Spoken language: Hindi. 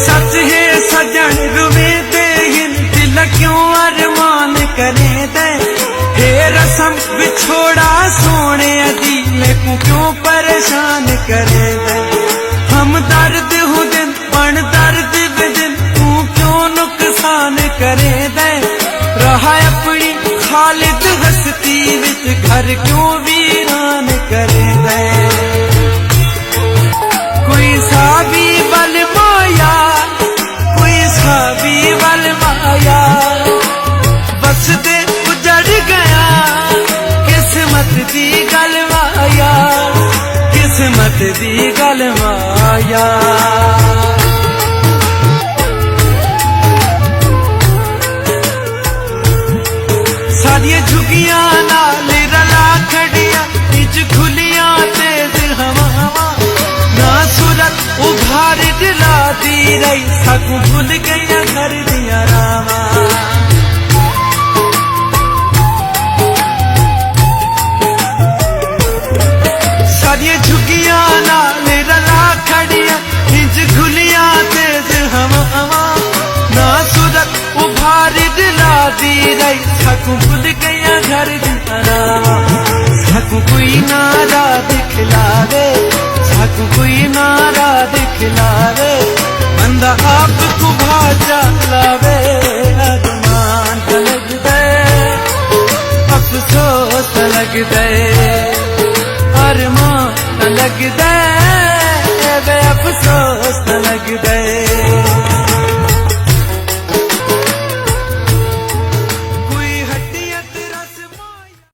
सच है सजन रुवे दे दिल क्यों अरमान करे दे। हे रसम बिछोड़ा सोने दिल को क्यों परेशान करे दे। हम दर्द हूँ दिन पण दर्द बिदिन तू क्यों नुकसान करे दे। रहा अपनी खालिद हस्ती विच घर क्यों वीरान करे दे। कोई साबी बल माया कोई साबी बल माया बस दे उजड़ गया किस्मत दी गल माया किस्मत दी गल माया। सारिया झुगियां नाल रला खड़िया बिच खुलियां तेज हवावां ना सूरत उभार दिला दी रही सकू भूल गई घर दिया रावां। सारिया झुगियां नाल रला खड़िया बिच खुलियां तेज हवावां ना सूरत उभार दिला दी रही सकू भूल गई घर दिया। सकू कोई नारा दिखलावे सकू कोई नारा दिखलावे बंदा आप को भाजा लावे। अरमान लग दे अफसोस लग दे अरमान लग दे अफसोस लग दे।